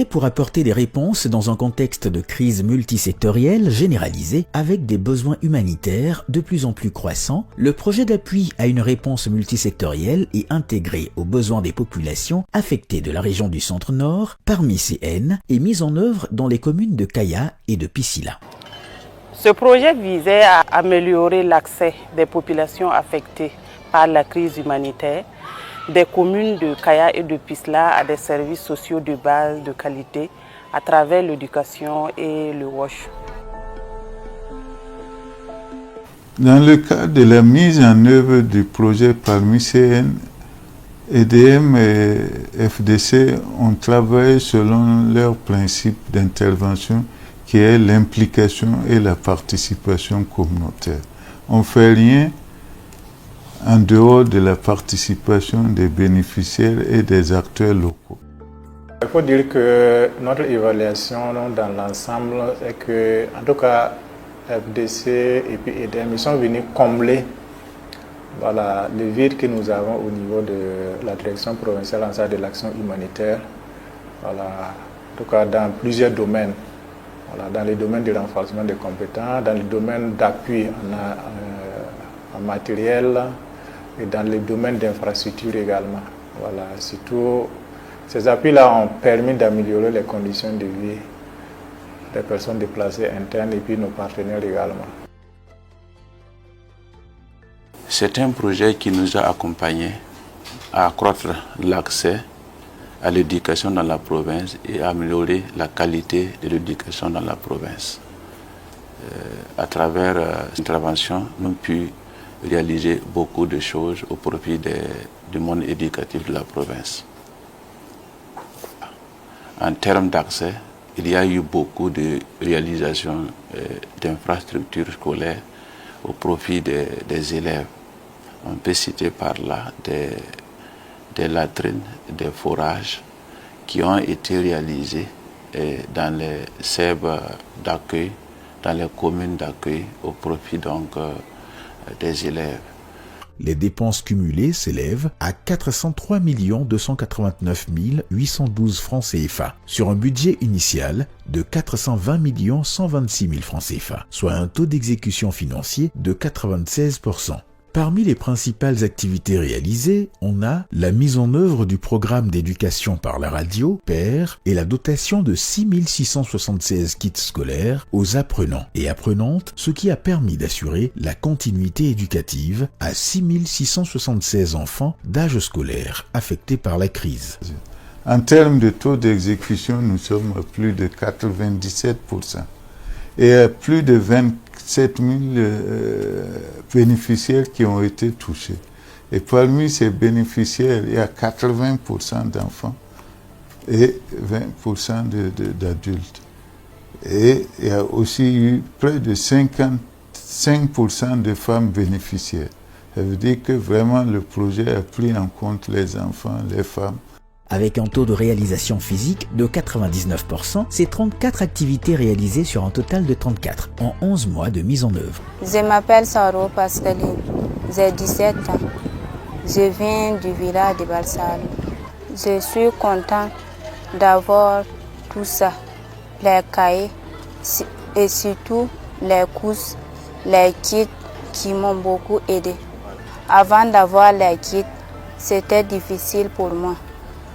pour apporter des réponses dans un contexte de crise multisectorielle généralisée avec des besoins humanitaires de plus en plus croissants. Le projet d'appui à une réponse multisectorielle et intégrée aux besoins des populations affectées de la région du Centre-Nord, parmi ces N, est mis en œuvre dans les communes de Kaya et de Piscila. Ce projet visait à améliorer l'accès des populations affectées par la crise humanitaire des communes de Kaya et de Piscila à des services sociaux de base de qualité à travers l'éducation et le WASH. Dans le cadre de la mise en œuvre du projet parmi CN, EDM et FDC ont travaillé selon leur principe d'intervention qui est l'implication et la participation communautaire. On ne fait rien en dehors de la participation des bénéficiaires et des acteurs locaux. Il faut dire que notre évaluation dans l'ensemble est que, en tout cas, FDC et puis EDM, ils sont venus combler le vide que nous avons au niveau de la direction provinciale en charge de l'action humanitaire, en tout cas dans plusieurs domaines. Dans les domaines de renforcement des compétences, dans les domaines d'appui en matériel et dans les domaines d'infrastructure également. Surtout, ces appuis-là ont permis d'améliorer les conditions de vie des personnes déplacées internes et puis nos partenaires également. C'est un projet qui nous a accompagnés à accroître l'accès à l'éducation dans la province et à améliorer la qualité de l'éducation dans la province. À travers cette intervention, nous avons pu réaliser beaucoup de choses au profit du monde éducatif de la province. En termes d'accès, il y a eu beaucoup de réalisations d'infrastructures scolaires au profit des élèves. On peut citer par là des latrines, des forages qui ont été réalisés dans les SEB d'accueil, dans les communes d'accueil au profit donc des élèves. Les dépenses cumulées s'élèvent à 403 289 812 francs CFA sur un budget initial de 420 126 000 francs CFA, soit un taux d'exécution financier de 96%. Parmi les principales activités réalisées, on a la mise en œuvre du programme d'éducation par la radio, PER, et la dotation de 6 676 kits scolaires aux apprenants et apprenantes, ce qui a permis d'assurer la continuité éducative à 6 676 enfants d'âge scolaire affectés par la crise. En termes de taux d'exécution, nous sommes à plus de 97% et à plus de 27 000 bénéficiaires qui ont été touchés. Et parmi ces bénéficiaires, il y a 80% d'enfants et 20% d'adultes. Et il y a aussi eu près de 55% de femmes bénéficiaires. Ça veut dire que vraiment le projet a pris en compte les enfants, les femmes. Avec un taux de réalisation physique de 99%, c'est 34 activités réalisées sur un total de 34 en 11 mois de mise en œuvre. Je m'appelle Saro Pascaline, j'ai 17 ans. Je viens du village de Balsalo. Je suis content d'avoir tout ça, les cahiers et surtout les courses, les kits qui m'ont beaucoup aidé. Avant d'avoir les kits, c'était difficile pour moi,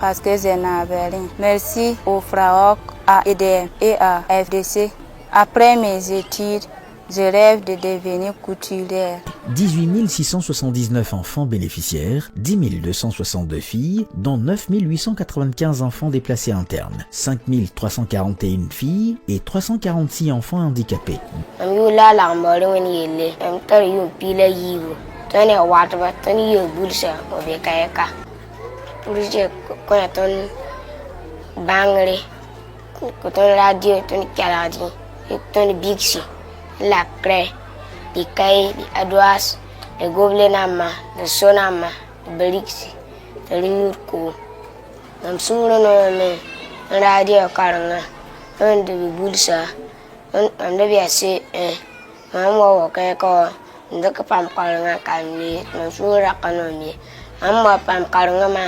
parce que je n'avais rien. Merci au FRAOC, à EDM et à FDC. Après mes études, je rêve de devenir couturière. 18 679 enfants bénéficiaires, 10 262 filles, dont 9 895 enfants déplacés internes, 5 341 filles et 346 enfants handicapés. Projet qu'on ton bangre, que ton radio, ton caladi, ton bixi, la craie, les cailles, les adouas, les gobelenama, les sonama, les belixi, les lumurco. Nam sumuro no radio karanga, on de bulsa, on de assez maman wakay ko, ndaka pam karanga kalmi, nam sura kanomi. Amma pam karanga ma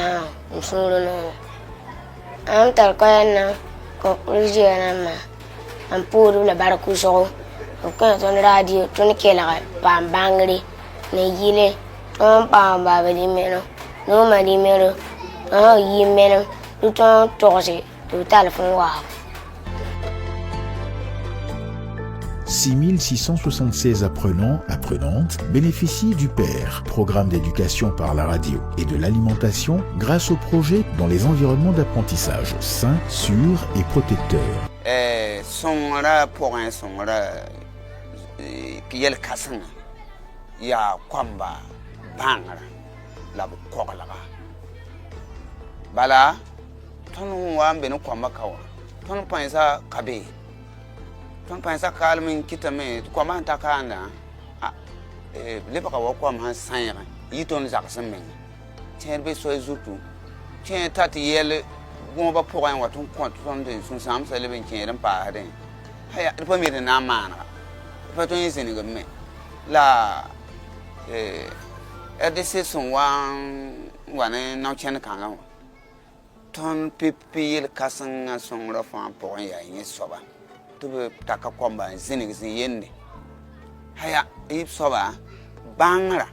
suru no am tar ko na Conclusion am pour la barakuso quand on radio ton kela pa bangri ne yile on pa ba di meno no ma di meno oh yi meno tout en torse tout téléphone wa 6676 apprenants, apprenantes bénéficient du PER, programme d'éducation par la radio, et de l'alimentation grâce au projet dans les environnements d'apprentissage sains, sûrs et protecteurs. Songra pour un songra qui est le cassin, il y a kwamba bangra la kokala bala ton wa mbeno kwamba kawa ton pensa kabe ton pensa kalmin kitame kwamba takanda le baka wa kwamba sanra yiton zaksan men tiens be so zutu tiens tati yele bon ba pour un waton compte ton de son sam ça le ben tiens pa den haya le premier de na mana pa ton yini go me la RDC son wan na chen kan la ton pipi le kasan son la fan pour ya yin soba to be taka komba zini yende haya ip soba bangra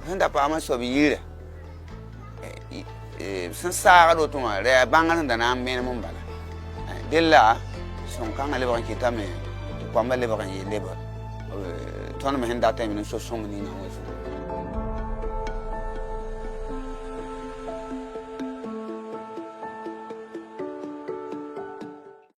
handa pa ma sobi yire san sa do to ma re bangra da na men mun bala dilla son kan le ban kitame komba le ban yele ba ton me handa ta min so son ni na wo